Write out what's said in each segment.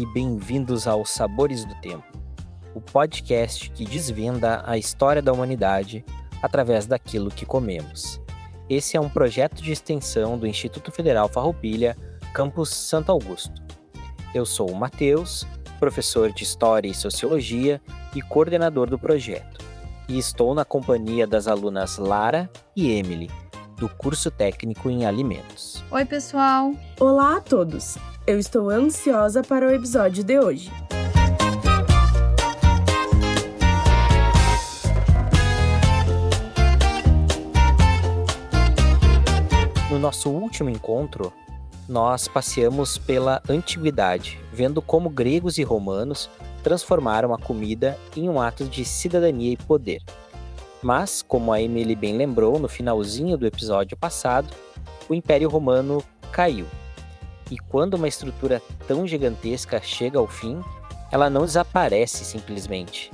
e bem-vindos ao Sabores do Tempo, o podcast que desvenda a história da humanidade através daquilo que comemos. Esse é um projeto de extensão do Instituto Federal Farroupilha, campus Santo Augusto. Eu sou o Matheus, professor de História e Sociologia e coordenador do projeto, e estou na companhia das alunas Lara e Emily, do curso técnico em alimentos. Oi, pessoal! Olá a todos! Eu estou ansiosa para o episódio de hoje. No nosso último encontro, nós passeamos pela antiguidade, vendo como gregos e romanos transformaram a comida em um ato de cidadania e poder. Mas, como a Emily bem lembrou no finalzinho do episódio passado, o Império Romano caiu. E quando uma estrutura tão gigantesca chega ao fim, ela não desaparece simplesmente.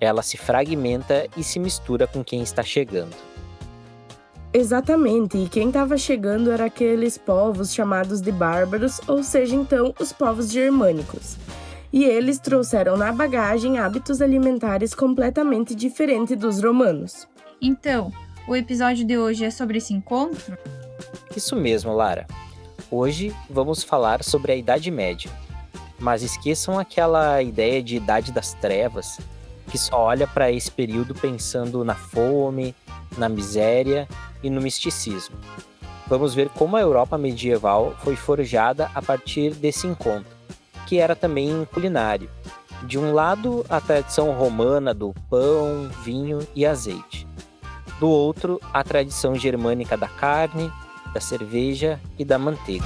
Ela se fragmenta e se mistura com quem está chegando. Exatamente, e quem estava chegando era aqueles povos chamados de bárbaros, ou seja, então, os povos germânicos. E eles trouxeram na bagagem hábitos alimentares completamente diferentes dos romanos. Então, o episódio de hoje é sobre esse encontro? Isso mesmo, Lara. Hoje vamos falar sobre a Idade Média. Mas esqueçam aquela ideia de Idade das Trevas, que só olha para esse período pensando na fome, na miséria e no misticismo. Vamos ver como a Europa medieval foi forjada a partir desse encontro, que era também culinário. De um lado, a tradição romana do pão, vinho e azeite. Do outro, a tradição germânica da carne, da cerveja e da manteiga.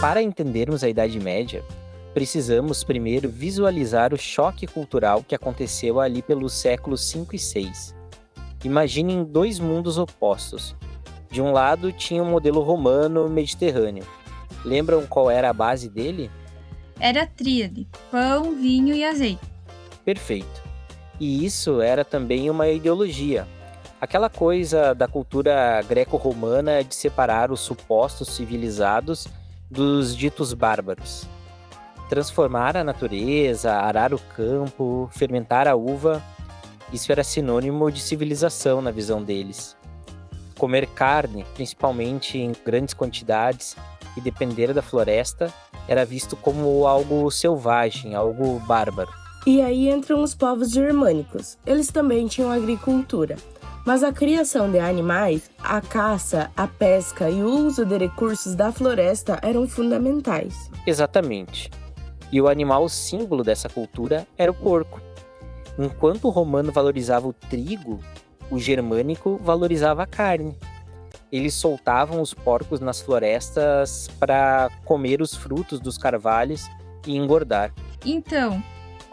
Para entendermos a Idade Média, precisamos primeiro visualizar o choque cultural que aconteceu ali pelos séculos 5 e 6. Imaginem dois mundos opostos. De um lado tinha um modelo romano mediterrâneo. Lembram qual era a base dele? Era a tríade: pão, vinho e azeite. Perfeito. E isso era também uma ideologia. Aquela coisa da cultura greco-romana de separar os supostos civilizados dos ditos bárbaros. Transformar a natureza, arar o campo, fermentar a uva, isso era sinônimo de civilização na visão deles. Comer carne, principalmente em grandes quantidades, e depender da floresta, era visto como algo selvagem, algo bárbaro. E aí entram os povos germânicos. Eles também tinham agricultura. Mas a criação de animais, a caça, a pesca e o uso de recursos da floresta eram fundamentais. Exatamente. E o animal símbolo dessa cultura era o porco. Enquanto o romano valorizava o trigo, o germânico valorizava a carne. Eles soltavam os porcos nas florestas para comer os frutos dos carvalhos e engordar. Então,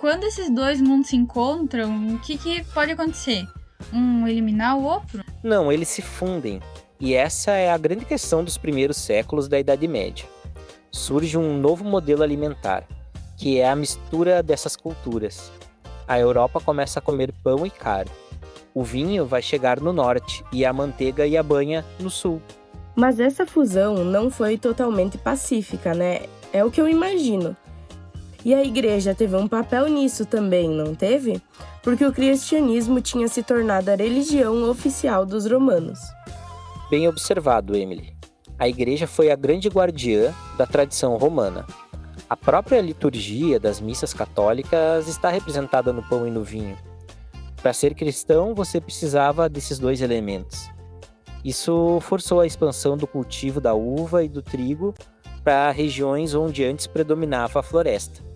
quando esses dois mundos se encontram, o que pode acontecer? Um eliminar o outro? Não, eles se fundem. E essa é a grande questão dos primeiros séculos da Idade Média. Surge um novo modelo alimentar, que é a mistura dessas culturas. A Europa começa a comer pão e carne. O vinho vai chegar no norte e a manteiga e a banha no sul. Mas essa fusão não foi totalmente pacífica, né? É o que eu imagino. E a igreja teve um papel nisso também, não teve? Porque o cristianismo tinha se tornado a religião oficial dos romanos. Bem observado, Emily. A igreja foi a grande guardiã da tradição romana. A própria liturgia das missas católicas está representada no pão e no vinho. Para ser cristão, você precisava desses dois elementos. Isso forçou a expansão do cultivo da uva e do trigo para regiões onde antes predominava a floresta.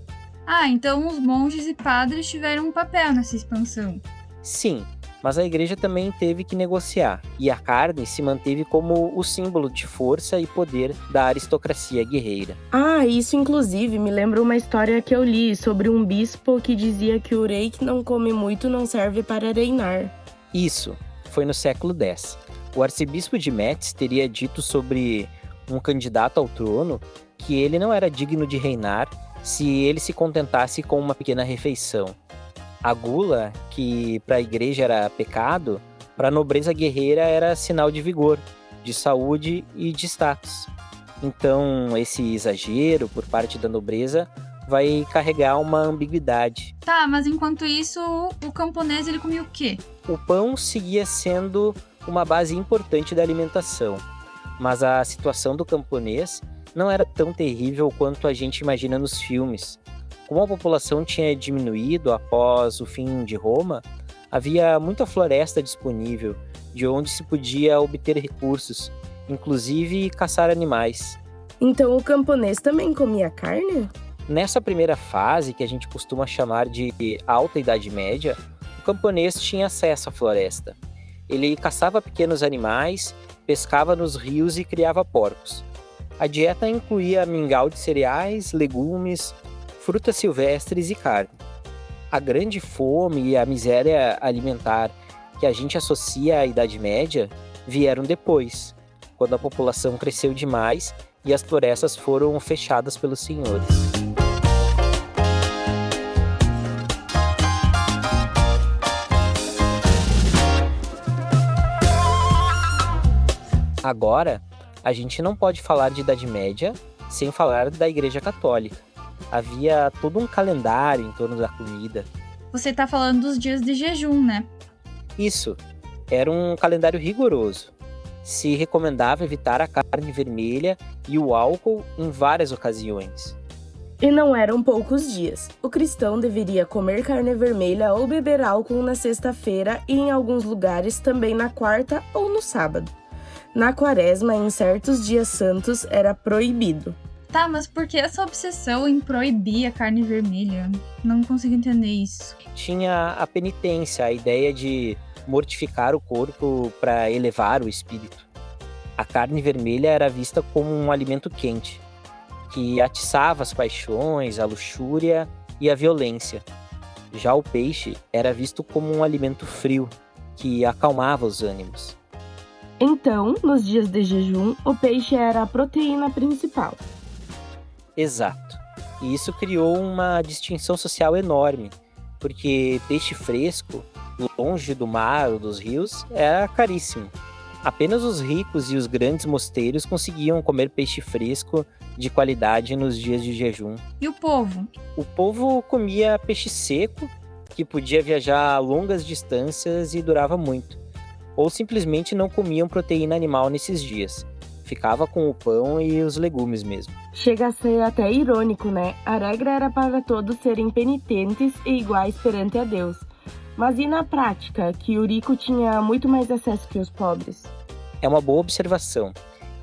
Ah, então os monges e padres tiveram um papel nessa expansão. Sim, mas a igreja também teve que negociar, e a carne se manteve como o símbolo de força e poder da aristocracia guerreira. Ah, isso inclusive me lembra uma história que eu li sobre um bispo que dizia que o rei que não come muito não serve para reinar. Isso, foi no século X. O arcebispo de Metz teria dito sobre um candidato ao trono que ele não era digno de reinar se ele se contentasse com uma pequena refeição. A gula, que para a igreja era pecado, para a nobreza guerreira era sinal de vigor, de saúde e de status. Então, esse exagero por parte da nobreza vai carregar uma ambiguidade. Tá, mas enquanto isso, o camponês ele comia o quê? O pão seguia sendo uma base importante da alimentação, mas a situação do camponês não era tão terrível quanto a gente imagina nos filmes. Como a população tinha diminuído após o fim de Roma, havia muita floresta disponível, de onde se podia obter recursos, inclusive caçar animais. Então o camponês também comia carne? Nessa primeira fase, que a gente costuma chamar de Alta Idade Média, o camponês tinha acesso à floresta. Ele caçava pequenos animais, pescava nos rios e criava porcos. A dieta incluía mingau de cereais, legumes, frutas silvestres e carne. A grande fome e a miséria alimentar que a gente associa à Idade Média vieram depois, quando a população cresceu demais e as florestas foram fechadas pelos senhores. Agora, a gente não pode falar de Idade Média sem falar da Igreja Católica. Havia todo um calendário em torno da comida. Você tá falando dos dias de jejum, né? Isso, era um calendário rigoroso. Se recomendava evitar a carne vermelha e o álcool em várias ocasiões. E não eram poucos dias. O cristão deveria comer carne vermelha ou beber álcool na sexta-feira e em alguns lugares também na quarta ou no sábado. Na quaresma, em certos dias santos, era proibido. Tá, mas por que essa obsessão em proibir a carne vermelha? Não consigo entender isso. Tinha a penitência, a ideia de mortificar o corpo para elevar o espírito. A carne vermelha era vista como um alimento quente, que atiçava as paixões, a luxúria e a violência. Já o peixe era visto como um alimento frio, que acalmava os ânimos. Então, nos dias de jejum, o peixe era a proteína principal. Exato. E isso criou uma distinção social enorme, porque peixe fresco, longe do mar ou dos rios, era caríssimo. Apenas os ricos e os grandes mosteiros conseguiam comer peixe fresco de qualidade nos dias de jejum. E o povo? O povo comia peixe seco, que podia viajar longas distâncias e durava muito. Ou simplesmente não comiam proteína animal nesses dias. Ficava com o pão e os legumes mesmo. Chega a ser até irônico, né? A regra era para todos serem penitentes e iguais perante a Deus. Mas e na prática, que o rico tinha muito mais acesso que os pobres? É uma boa observação.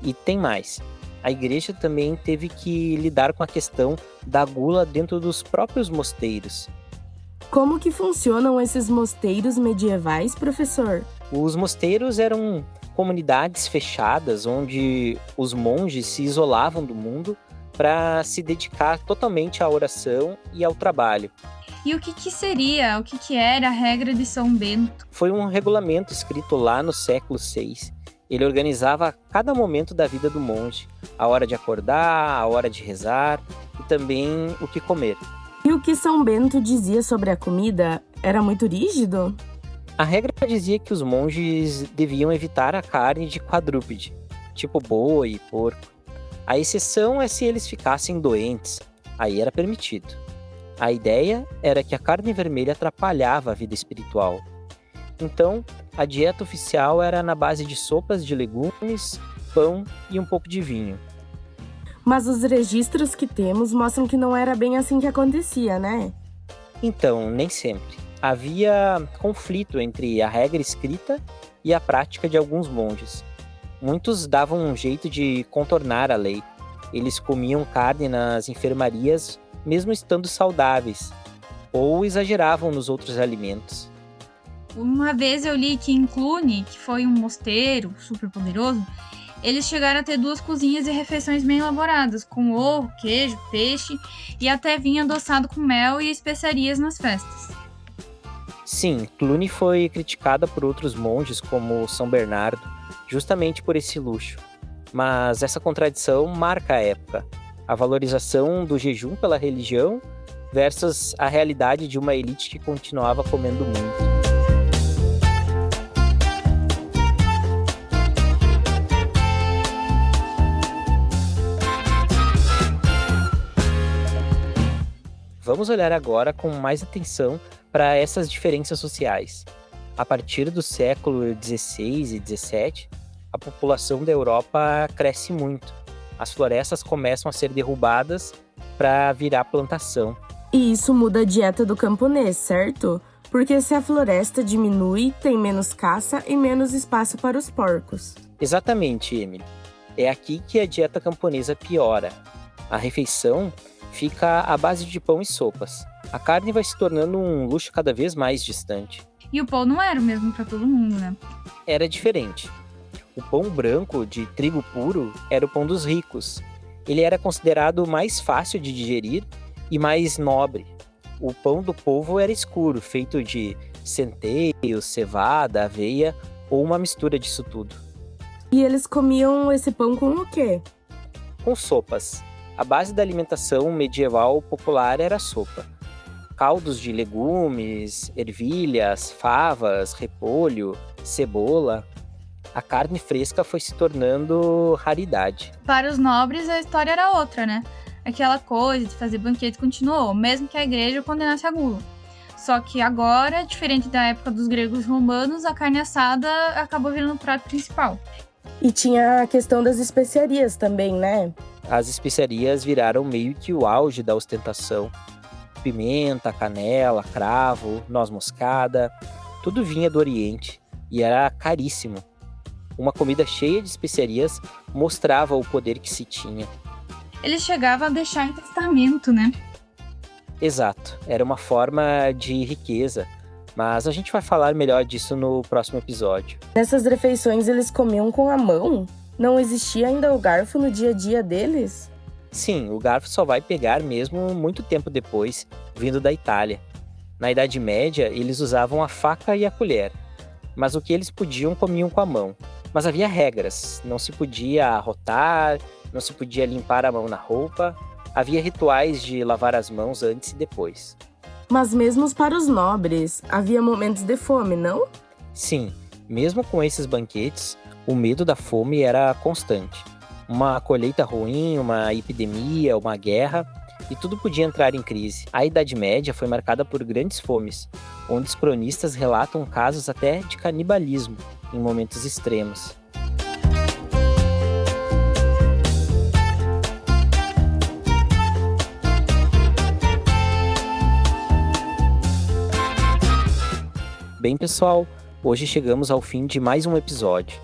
E tem mais. A igreja também teve que lidar com a questão da gula dentro dos próprios mosteiros. Como que funcionam esses mosteiros medievais, professor? Os mosteiros eram comunidades fechadas onde os monges se isolavam do mundo para se dedicar totalmente à oração e ao trabalho. E o que era a regra de São Bento? Foi um regulamento escrito lá no século VI. Ele organizava cada momento da vida do monge, a hora de acordar, a hora de rezar e também o que comer. E o que São Bento dizia sobre a comida era muito rígido? A regra dizia que os monges deviam evitar a carne de quadrúpede, tipo boi e porco. A exceção é se eles ficassem doentes, aí era permitido. A ideia era que a carne vermelha atrapalhava a vida espiritual. Então, a dieta oficial era na base de sopas de legumes, pão e um pouco de vinho. Mas os registros que temos mostram que não era bem assim que acontecia, né? Então, nem sempre. Havia conflito entre a regra escrita e a prática de alguns monges. Muitos davam um jeito de contornar a lei. Eles comiam carne nas enfermarias, mesmo estando saudáveis, ou exageravam nos outros alimentos. Uma vez eu li que em Cluny, que foi um mosteiro super poderoso, eles chegaram a ter 2 cozinhas e refeições bem elaboradas, com ovo, queijo, peixe e até vinho adoçado com mel e especiarias nas festas. Sim, Cluny foi criticada por outros monges como São Bernardo, justamente por esse luxo. Mas essa contradição marca a época. A valorização do jejum pela religião versus a realidade de uma elite que continuava comendo muito. Vamos olhar agora com mais atenção para essas diferenças sociais. A partir do século XVI e XVII, a população da Europa cresce muito. As florestas começam a ser derrubadas para virar plantação. E isso muda a dieta do camponês, certo? Porque se a floresta diminui, tem menos caça e menos espaço para os porcos. Exatamente, Emily. É aqui que a dieta camponesa piora. A refeição fica à base de pão e sopas. A carne vai se tornando um luxo cada vez mais distante. E o pão não era o mesmo para todo mundo, né? Era diferente. O pão branco de trigo puro era o pão dos ricos. Ele era considerado mais fácil de digerir e mais nobre. O pão do povo era escuro, feito de centeio, cevada, aveia ou uma mistura disso tudo. E eles comiam esse pão com o quê? Com sopas. A base da alimentação medieval popular era a sopa. Caldos de legumes, ervilhas, favas, repolho, cebola. A carne fresca foi se tornando raridade. Para os nobres, a história era outra, né? Aquela coisa de fazer banquete continuou, mesmo que a igreja condenasse a gula. Só que agora, diferente da época dos gregos e romanos, a carne assada acabou virando o prato principal. E tinha a questão das especiarias também, né? As especiarias viraram meio que o auge da ostentação. Pimenta, canela, cravo, noz moscada, tudo vinha do Oriente e era caríssimo. Uma comida cheia de especiarias mostrava o poder que se tinha. Eles chegavam a deixar em testamento, né? Exato, era uma forma de riqueza, mas a gente vai falar melhor disso no próximo episódio. Nessas refeições eles comiam com a mão? Não existia ainda o garfo no dia a dia deles? Sim, o garfo só vai pegar mesmo muito tempo depois, vindo da Itália. Na Idade Média, eles usavam a faca e a colher, mas o que eles podiam comiam com a mão. Mas havia regras, não se podia arrotar, não se podia limpar a mão na roupa, havia rituais de lavar as mãos antes e depois. Mas mesmo para os nobres, havia momentos de fome, não? Sim, mesmo com esses banquetes, o medo da fome era constante. Uma colheita ruim, uma epidemia, uma guerra, e tudo podia entrar em crise. A Idade Média foi marcada por grandes fomes, onde os cronistas relatam casos até de canibalismo em momentos extremos. Bem, pessoal, hoje chegamos ao fim de mais um episódio.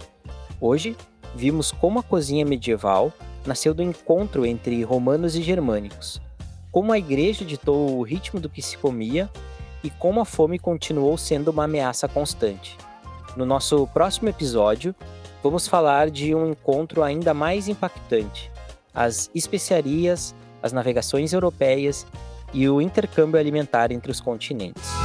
Hoje, vimos como a cozinha medieval nasceu do encontro entre romanos e germânicos, como a igreja ditou o ritmo do que se comia e como a fome continuou sendo uma ameaça constante. No nosso próximo episódio, vamos falar de um encontro ainda mais impactante: as especiarias, as navegações europeias e o intercâmbio alimentar entre os continentes.